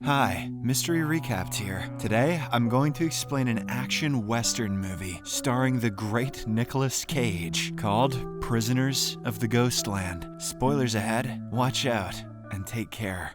Hi, Mystery Recapped here. Today, I'm going to explain an action western movie starring the great Nicolas Cage called Prisoners of the Ghostland. Spoilers ahead, watch out, and take care.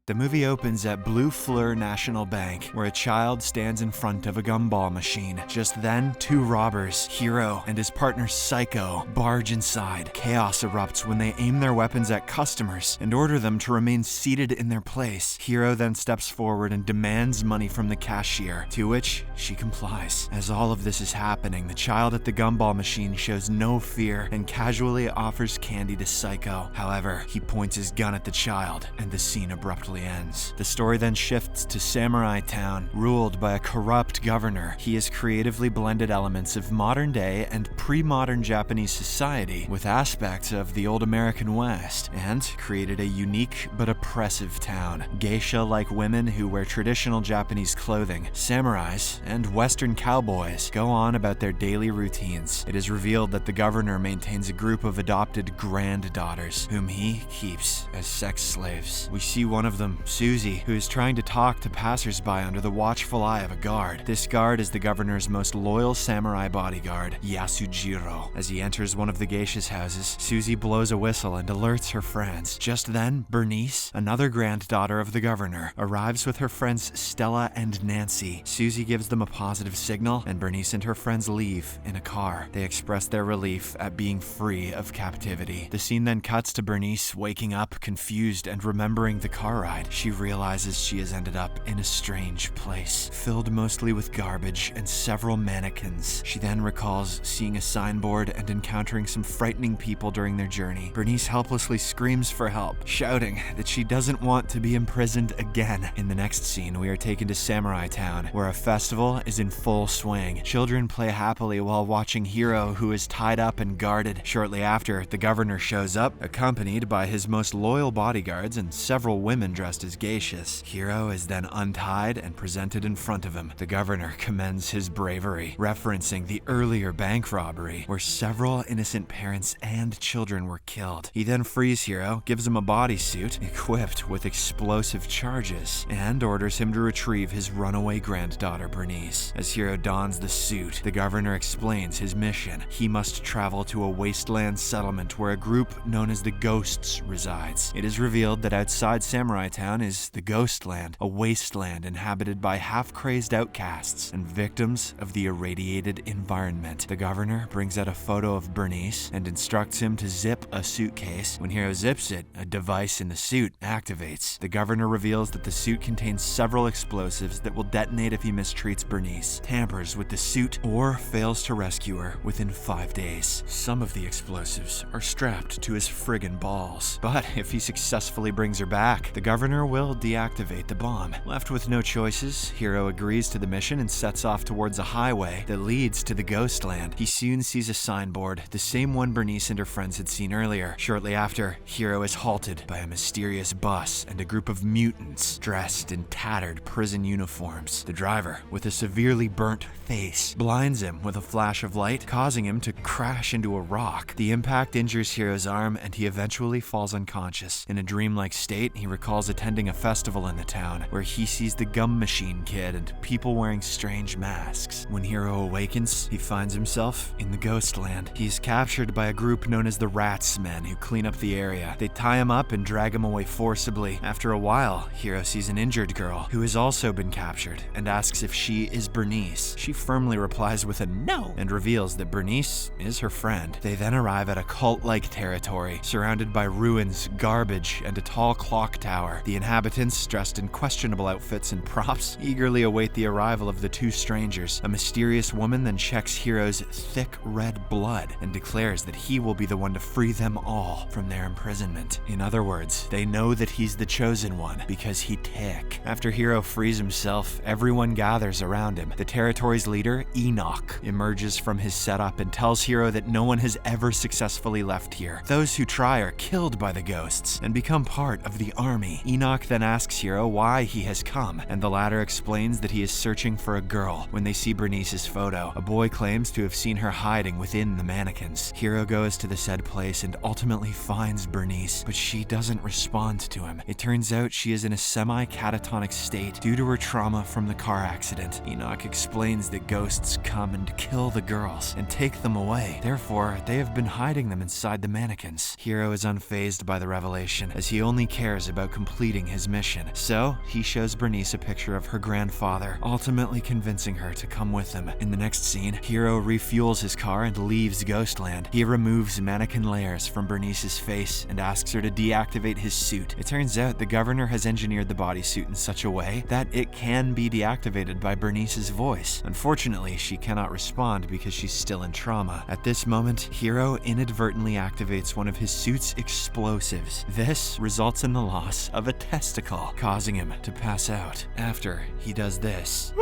The movie opens at Blue Fleur National Bank, where a child stands in front of a gumball machine. Just then, two robbers, Hero and his partner Psycho, barge inside. Chaos erupts when they aim their weapons at customers and order them to remain seated in their place. Hero then steps forward and demands money from the cashier, to which she complies. As all of this is happening, the child at the gumball machine shows no fear and casually offers candy to Psycho. However, he points his gun at the child, and the scene abruptly ends. The story then shifts to Samurai Town, ruled by a corrupt governor. He has creatively blended elements of modern-day and pre-modern Japanese society with aspects of the old American West, and created a unique but oppressive town. Geisha-like women who wear traditional Japanese clothing, samurais, and Western cowboys go on about their daily routines. It is revealed that the governor maintains a group of adopted granddaughters, whom he keeps as sex slaves. We see one of them, Susie, who is trying to talk to passersby under the watchful eye of a guard. This guard is the governor's most loyal samurai bodyguard, Yasujiro. As he enters one of the geisha's houses, Susie blows a whistle and alerts her friends. Just then, Bernice, another granddaughter of the governor, arrives with her friends Stella and Nancy. Susie gives them a positive signal, and Bernice and her friends leave in a car. They express their relief at being free of captivity. The scene then cuts to Bernice waking up, confused, and remembering the car ride. She realizes she has ended up in a strange place, filled mostly with garbage and several mannequins. She then recalls seeing a signboard and encountering some frightening people during their journey. Bernice helplessly screams for help, shouting that she doesn't want to be imprisoned again. In the next scene, we are taken to Samurai Town, where a festival is in full swing. Children play happily while watching Hero, who is tied up and guarded. Shortly after, the governor shows up, accompanied by his most loyal bodyguards and several women dressed as geishas. Hero is then untied and presented in front of him. The governor commends his bravery, referencing the earlier bank robbery, where several innocent parents and children were killed. He then frees Hero, gives him a bodysuit equipped with explosive charges, and orders him to retrieve his runaway granddaughter Bernice. As Hero dons the suit, the governor explains his mission. He must travel to a wasteland settlement where a group known as the Ghosts resides. It is revealed that outside Samurai Town is the Ghostland, a wasteland inhabited by half-crazed outcasts and victims of the irradiated environment. The governor brings out a photo of Bernice and instructs him to zip a suitcase. When Hero zips it, a device in the suit activates. The governor reveals that the suit contains several explosives that will detonate if he mistreats Bernice, tampers with the suit, or fails to rescue her within 5 days. Some of the explosives are strapped to his friggin' balls, but if he successfully brings her back, the governor will deactivate the bomb. Left with no choices, Hero agrees to the mission and sets off towards a highway that leads to the Ghostland. He soon sees a signboard, the same one Bernice and her friends had seen earlier. Shortly after, Hero is halted by a mysterious bus and a group of mutants dressed in tattered prison uniforms. The driver, with a severely burnt face, blinds him with a flash of light, causing him to crash into a rock. The impact injures Hero's arm, and he eventually falls unconscious. In a dreamlike state, he recalls attending a festival in the town, where he sees the Gum Machine Kid and people wearing strange masks. When Hero awakens, he finds himself in the Ghostland. He is captured by a group known as the Rats Men, who clean up the area. They tie him up and drag him away forcibly. After a while, Hero sees an injured girl who has also been captured and asks if she is Bernice. She firmly replies with a no and reveals that Bernice is her friend. They then arrive at a cult-like territory surrounded by ruins, garbage, and a tall clock tower. The inhabitants, dressed in questionable outfits and props, eagerly await the arrival of the two strangers. A mysterious woman then checks Hero's thick red blood and declares that he will be the one to free them all from their imprisonment. In other words, they know that he's the chosen one because he tick. After Hero frees himself, everyone gathers around him. The territory's leader, Enoch, emerges from his setup and tells Hero that no one has ever successfully left here. Those who try are killed by the ghosts and become part of the army. Enoch then asks Hiro why he has come, and the latter explains that he is searching for a girl. When they see Bernice's photo, a boy claims to have seen her hiding within the mannequins. Hiro goes to the said place and ultimately finds Bernice, but she doesn't respond to him. It turns out she is in a semi-catatonic state due to her trauma from the car accident. Enoch explains that ghosts come and kill the girls and take them away. Therefore, they have been hiding them inside the mannequins. Hiro is unfazed by the revelation, as he only cares about completing his mission. So, he shows Bernice a picture of her grandfather, ultimately convincing her to come with him. In the next scene, Hiro refuels his car and leaves Ghostland. He removes mannequin layers from Bernice's face and asks her to deactivate his suit. It turns out the governor has engineered the bodysuit in such a way that it can be deactivated by Bernice's voice. Unfortunately, she cannot respond because she's still in trauma. At this moment, Hiro inadvertently activates one of his suit's explosives. This results in the loss of a testicle, causing him to pass out. After he does this,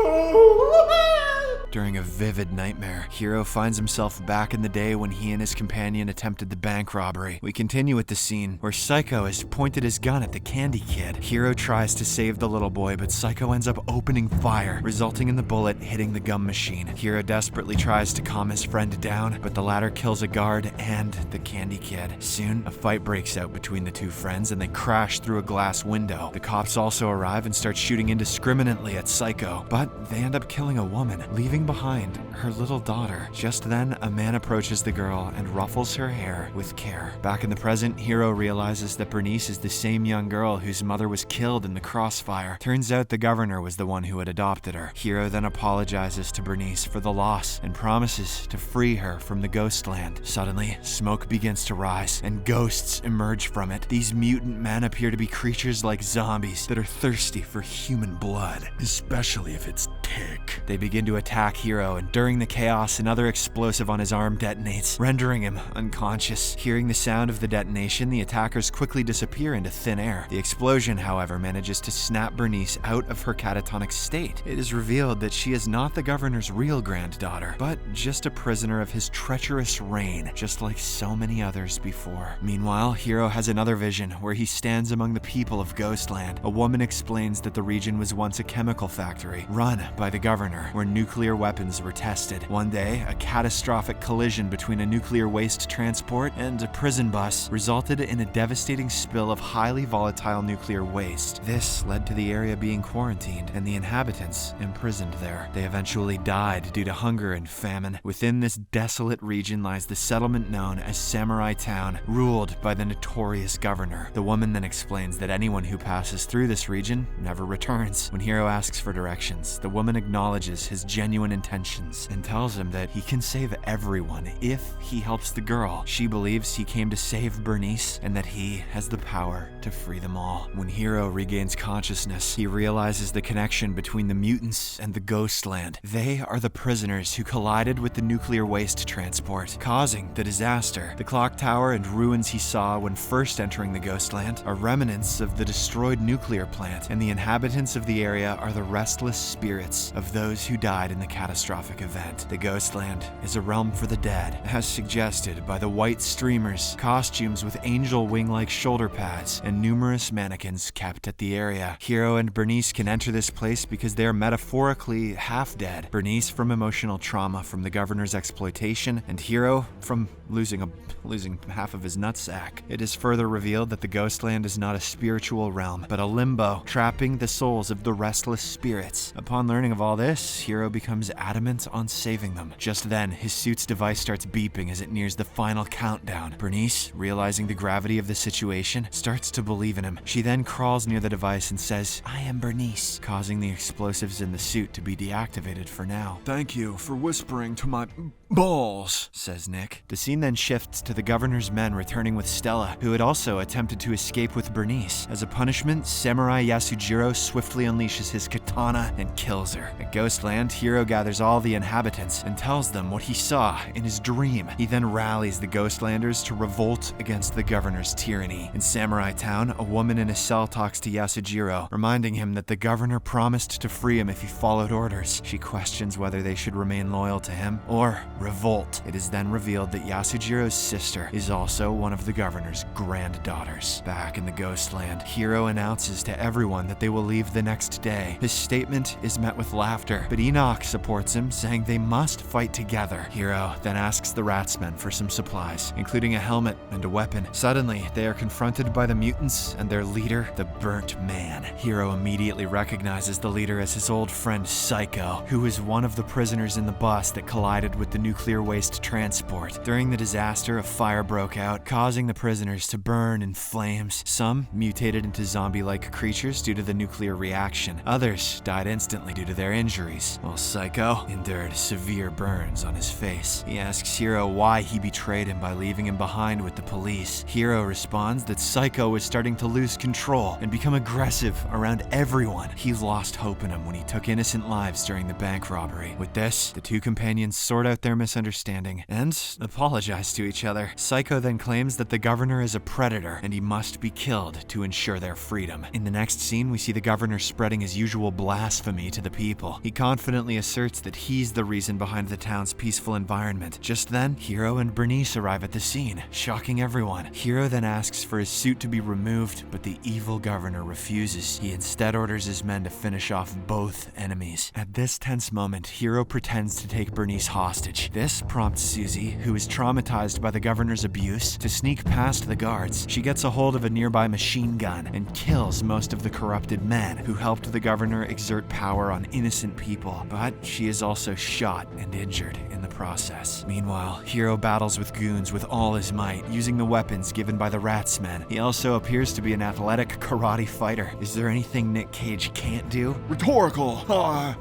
during a vivid nightmare, Hiro finds himself back in the day when he and his companion attempted the bank robbery. We continue with the scene where Psycho has pointed his gun at the candy kid. Hiro tries to save the little boy, but Psycho ends up opening fire, resulting in the bullet hitting the gum machine. Hiro desperately tries to calm his friend down, but the latter kills a guard and the candy kid. Soon, a fight breaks out between the two friends and they crash through a glass window. The cops also arrive and start shooting indiscriminately at Psycho, but they end up killing a woman, leaving behind her little daughter. Just then, a man approaches the girl and ruffles her hair with care. Back in the present, Hiro realizes that Bernice is the same young girl whose mother was killed in the crossfire. Turns out the governor was the one who had adopted her. Hiro then apologizes to Bernice for the loss and promises to free her from the Ghostland. Suddenly, smoke begins to rise and ghosts emerge from it. These mutant men appear to be creatures like zombies that are thirsty for human blood, especially if it's tick. They begin to attack Hiro, and during the chaos, another explosive on his arm detonates, rendering him unconscious. Hearing the sound of the detonation, the attackers quickly disappear into thin air. The explosion, however, manages to snap Bernice out of her catatonic state. It is revealed that she is not the governor's real granddaughter, but just a prisoner of his treacherous reign, just like so many others before. Meanwhile, Hiro has another vision where he stands among the people of Ghostland. A woman explains that the region was once a chemical factory run by the governor, where nuclear weapons were tested. One day, a catastrophic collision between a nuclear waste transport and a prison bus resulted in a devastating spill of highly volatile nuclear waste. This led to the area being quarantined and the inhabitants imprisoned there. They eventually died due to hunger and famine. Within this desolate region lies the settlement known as Samurai Town, ruled by the notorious governor. The woman then explains that anyone who passes through this region never returns. When Hiro asks for directions, the woman acknowledges his genuine intentions and tells him that he can save everyone if he helps the girl. She believes he came to save Bernice and that he has the power to free them all. When Hiro regains consciousness, he realizes the connection between the mutants and the Ghostland. They are the prisoners who collided with the nuclear waste transport, causing the disaster. The clock tower and ruins he saw when first entering the Ghostland are remnants of the destroyed nuclear plant, and the inhabitants of the area are the restless spirits of those who died in the catastrophic event. The Ghostland is a realm for the dead, as suggested by the white streamers, costumes with angel wing-like shoulder pads, and numerous mannequins kept at the area. Hiro and Bernice can enter this place because they are metaphorically half-dead. Bernice from emotional trauma from the governor's exploitation, and Hiro from losing half of his nutsack. It is further revealed that the Ghostland is not a spiritual realm, but a limbo, trapping the souls of the restless spirits. Upon learning of all this, Hiro becomes adamant on saving them. Just then, his suit's device starts beeping as it nears the final countdown. Bernice, realizing the gravity of the situation, starts to believe in him. She then crawls near the device and says, "I am Bernice," causing the explosives in the suit to be deactivated for now. "Thank you for whispering to my balls," says Nick. The scene then shifts to the governor's men returning with Stella, who had also attempted to escape with Bernice. As a punishment, Samurai Yasujiro swiftly unleashes his katana and kills her. At Ghostland, Hiro gathers gathers all the inhabitants and tells them what he saw in his dream. He then rallies the Ghostlanders to revolt against the governor's tyranny. In Samurai Town, a woman in a cell talks to Yasujiro, reminding him that the governor promised to free him if he followed orders. She questions whether they should remain loyal to him or revolt. It is then revealed that Yasujiro's sister is also one of the governor's granddaughters. Back in the Ghostland, Hiro announces to everyone that they will leave the next day. His statement is met with laughter, but Enoch supports him, saying they must fight together. Hiro then asks the Ratsmen for some supplies, including a helmet and a weapon. Suddenly, they are confronted by the mutants and their leader, the Burnt Man. Hiro immediately recognizes the leader as his old friend Psycho, who was one of the prisoners in the bus that collided with the nuclear waste transport. During the disaster, a fire broke out, causing the prisoners to burn in flames. Some mutated into zombie-like creatures due to the nuclear reaction. Others died instantly due to their injuries, while Psycho endured severe burns on his face. He asks Hiro why he betrayed him by leaving him behind with the police. Hiro responds that Psycho was starting to lose control and become aggressive around everyone. He lost hope in him when he took innocent lives during the bank robbery. With this, the two companions sort out their misunderstanding and apologize to each other. Psycho then claims that the governor is a predator and he must be killed to ensure their freedom. In the next scene, we see the governor spreading his usual blasphemy to the people. He confidently asserts that he's the reason behind the town's peaceful environment. Just then, Hiro and Bernice arrive at the scene, shocking everyone. Hiro then asks for his suit to be removed, but the evil governor refuses. He instead orders his men to finish off both enemies. At this tense moment, Hiro pretends to take Bernice hostage. This prompts Susie, who is traumatized by the governor's abuse, to sneak past the guards. She gets a hold of a nearby machine gun and kills most of the corrupted men who helped the governor exert power on innocent people, but she is also shot and injured in the process. Meanwhile, Hiro battles with goons with all his might, using the weapons given by the Ratsmen. He also appears to be an athletic karate fighter. Is there anything Nick Cage can't do? Rhetorical!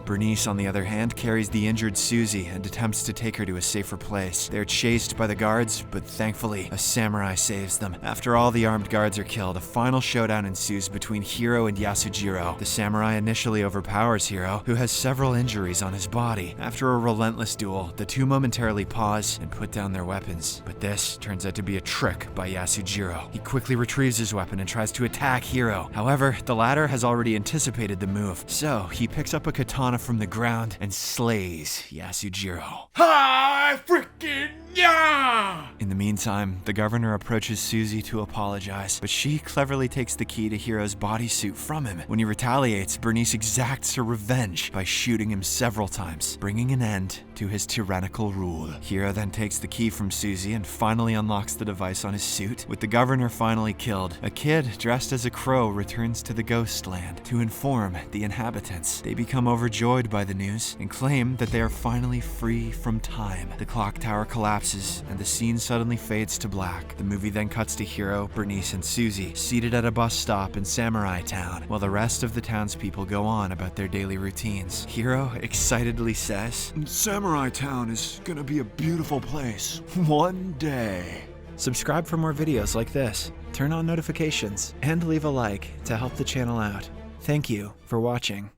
Bernice, on the other hand, carries the injured Susie and attempts to take her to a safer place. They're chased by the guards, but thankfully, a samurai saves them. After all the armed guards are killed, a final showdown ensues between Hiro and Yasujiro. The samurai initially overpowers Hiro, who has several injuries on his body. After a relentless duel, the two momentarily pause and put down their weapons. But this turns out to be a trick by Yasujiro. He quickly retrieves his weapon and tries to attack Hiro. However, the latter has already anticipated the move, so he picks up a katana from the ground and slays Yasujiro. Hi, freaking yeah! In the meantime, the governor approaches Susie to apologize, but she cleverly takes the key to Hiro's bodysuit from him. When he retaliates, Bernice exacts her revenge by shooting him several times, bringing an end to his tyrannical rule. Hiro then takes the key from Susie and finally unlocks the device on his suit. With the governor finally killed, a kid dressed as a crow returns to the Ghostland to inform the inhabitants. They become overjoyed by the news and claim that they are finally free from time. The clock tower collapses and the scene suddenly fades to black. The movie then cuts to Hiro, Bernice, and Susie seated at a bus stop in Samurai Town, while the rest of the townspeople go on about their daily routines. Hiro excitedly says, "Samurai Town is gonna be a beautiful place one day." Subscribe for more videos like this, turn on notifications, and leave a like to help the channel out. Thank you for watching.